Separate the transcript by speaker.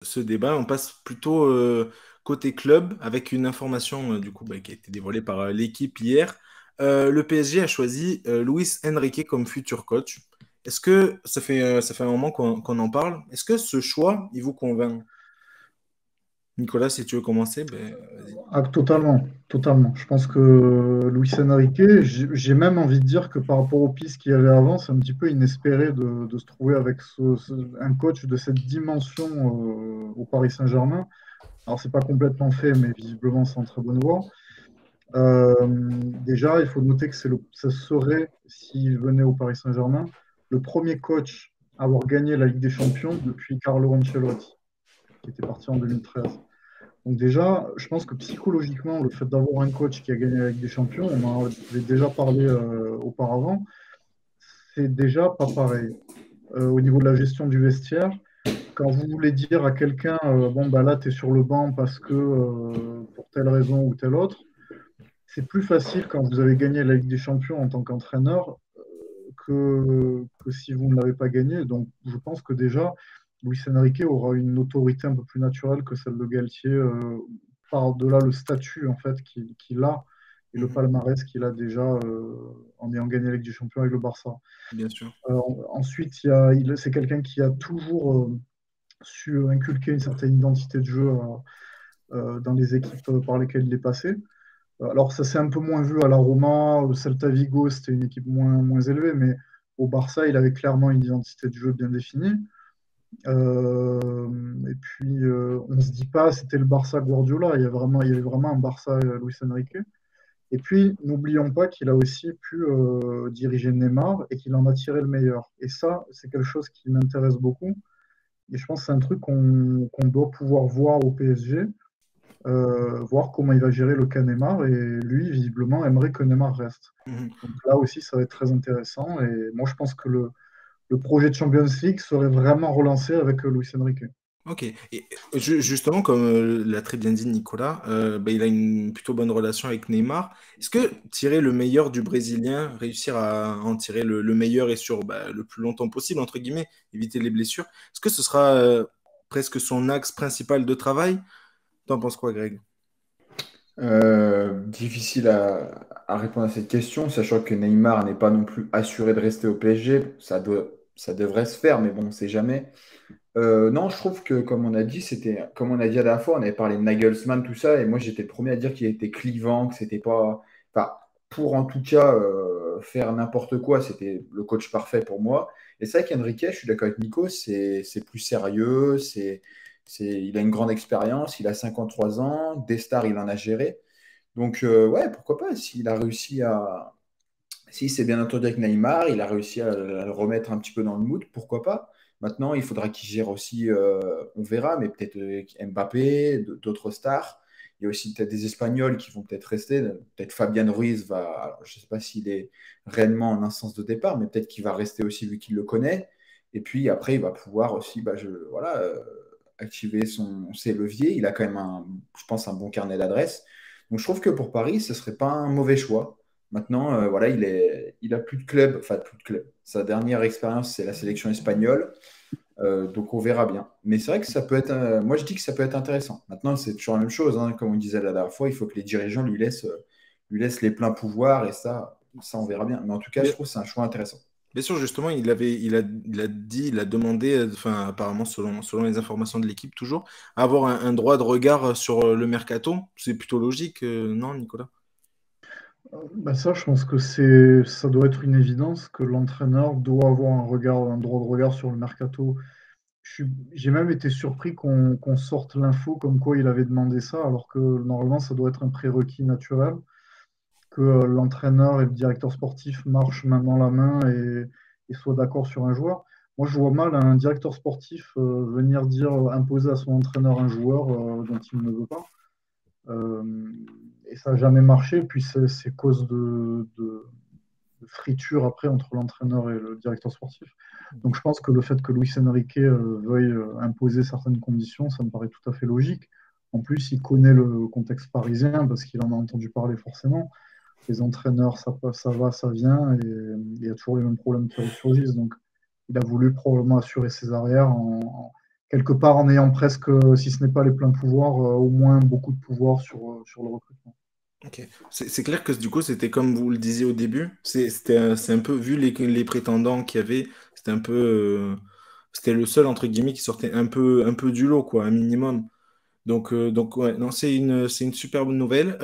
Speaker 1: ce débat. On passe plutôt côté club avec une information du coup qui a été dévoilée par l'équipe hier. Le PSG a choisi Luis Enrique comme futur coach. Est-ce que ça fait un moment qu'on en parle? Est-ce que ce choix, il vous convainc? Nicolas, si tu veux commencer, ben vas-y.
Speaker 2: Ah, totalement, totalement. Je pense que Luis Enrique, j'ai même envie de dire que par rapport aux pistes qu'il y avait avant, c'est un petit peu inespéré de se trouver avec un coach de cette dimension au Paris Saint-Germain. Alors, c'est pas complètement fait, mais visiblement, c'est en très bonne voie. Déjà, il faut noter que ça serait, s'il venait au Paris Saint-Germain, le premier coach à avoir gagné la Ligue des Champions depuis Carlo Ancelotti, qui était parti en 2013. Donc déjà, je pense que psychologiquement, le fait d'avoir un coach qui a gagné avec des champions, on en avait déjà parlé auparavant, c'est déjà pas pareil. Au niveau de la gestion du vestiaire, quand vous voulez dire à quelqu'un, bon, bah là, tu es sur le banc parce que pour telle raison ou telle autre, c'est plus facile quand vous avez gagné la Ligue des Champions en tant qu'entraîneur que si vous ne l'avez pas gagné. Donc je pense que déjà, Luis Enrique aura une autorité un peu plus naturelle que celle de Galtier, par-delà le statut en fait qu'il a et le
Speaker 1: Mhm,
Speaker 2: palmarès qu'il a déjà en ayant gagné la Ligue des Champions avec le Barça.
Speaker 1: bien sûr.
Speaker 2: Ensuite, c'est quelqu'un qui a toujours su inculquer une certaine identité de jeu dans les équipes par lesquelles il est passé. Alors, ça s'est un peu moins vu à la Roma, au Celta Vigo, c'était une équipe moins élevée, mais au Barça, il avait clairement une identité de jeu bien définie. Et puis, on ne se dit pas, c'était le Barça Guardiola, il y avait vraiment un Barça Luis Enrique. Et puis, n'oublions pas qu'il a aussi pu diriger Neymar et qu'il en a tiré le meilleur. Et ça, c'est quelque chose qui m'intéresse beaucoup. Et je pense que c'est un truc qu'on doit pouvoir voir au PSG, voir comment il va gérer le cas Neymar. Et lui, visiblement, aimerait que Neymar reste.
Speaker 1: Mhm.
Speaker 2: Donc là aussi, ça va être très intéressant. Et moi, je pense que le projet de Champions League serait vraiment relancé avec Luis Enrique.
Speaker 1: Ok. Et justement, comme l'a très bien dit Nicolas, il a une plutôt bonne relation avec Neymar. Est-ce que tirer le meilleur du Brésilien, réussir à en tirer le meilleur et sur le plus longtemps possible, entre guillemets, éviter les blessures, est-ce que ce sera presque son axe principal de travail? T'en penses quoi, Greg?
Speaker 3: Difficile à répondre à cette question, sachant que Neymar n'est pas non plus assuré de rester au PSG. Ça devrait se faire, mais bon, on ne sait jamais. Non, je trouve que, comme on a dit, comme on a dit la dernière fois, on avait parlé de Nagelsmann, tout ça, et moi j'étais le premier à dire qu'il était clivant, que c'était pas. Enfin, pour en tout cas faire n'importe quoi, c'était le coach parfait pour moi. Et c'est vrai qu'Enrique, je suis d'accord avec Nico, c'est plus sérieux, il a une grande expérience, il a 53 ans, des stars, il en a géré. Donc, ouais, pourquoi pas, s'il s'est bien entendu avec Neymar, il a réussi à le remettre un petit peu dans le mood, pourquoi pas? Maintenant, il faudra qu'il gère aussi, on verra, mais peut-être Mbappé, d'autres stars. Il y a aussi peut-être des Espagnols qui vont peut-être rester. Peut-être Fabian Ruiz va. Alors, je ne sais pas s'il est réellement en instance de départ, mais peut-être qu'il va rester aussi vu qu'il le connaît. Et puis après, il va pouvoir aussi voilà, activer ses leviers. Il a quand même, je pense, un bon carnet d'adresses. Donc je trouve que pour Paris, ce ne serait pas un mauvais choix. Maintenant, voilà, il a plus de club, enfin plus de club. Sa dernière expérience, c'est la sélection espagnole. Donc on verra bien. Mais c'est vrai que ça peut être, moi je dis que ça peut être intéressant. Maintenant, c'est toujours la même chose, hein, comme on disait la dernière fois, il faut que les dirigeants lui laissent les pleins pouvoirs et ça on verra bien. Mais en tout cas, je
Speaker 1: Bien,
Speaker 3: trouve que c'est un choix intéressant.
Speaker 1: bien sûr, justement, il a dit, il a demandé, enfin, apparemment, selon les informations de l'équipe, toujours, avoir un droit de regard sur le mercato. C'est plutôt logique, non, Nicolas?
Speaker 2: Bah ça, je pense que ça doit être une évidence que l'entraîneur doit avoir un droit de regard sur le mercato. J'ai même été surpris qu'on sorte l'info comme quoi il avait demandé ça, alors que normalement, ça doit être un prérequis naturel, que l'entraîneur et le directeur sportif marchent main dans la main et soient d'accord sur un joueur. Moi, je vois mal un directeur sportif venir dire, imposer à son entraîneur un joueur dont il ne veut pas. Euh, et ça n'a jamais marché. Puis c'est cause de friture après entre l'entraîneur et le directeur sportif. Donc je pense que le fait que Luis Enrique veuille imposer certaines conditions, ça me paraît tout à fait logique. En plus, il connaît le contexte parisien parce qu'il en a entendu parler forcément. Les entraîneurs, ça va, ça vient, et il y a toujours les mêmes problèmes qui ressurgissent. Donc il a voulu probablement assurer ses arrières quelque part en ayant presque, si ce n'est pas les pleins pouvoirs, au moins beaucoup de pouvoir sur le recrutement.
Speaker 1: Ok. C'est clair que du coup, c'était comme vous le disiez au début, c'est un peu, vu les prétendants qu'il y avait, c'était un peu, c'était le seul, entre guillemets, qui sortait un peu du lot, quoi, un minimum. Donc ouais, non, c'est une super bonne nouvelle.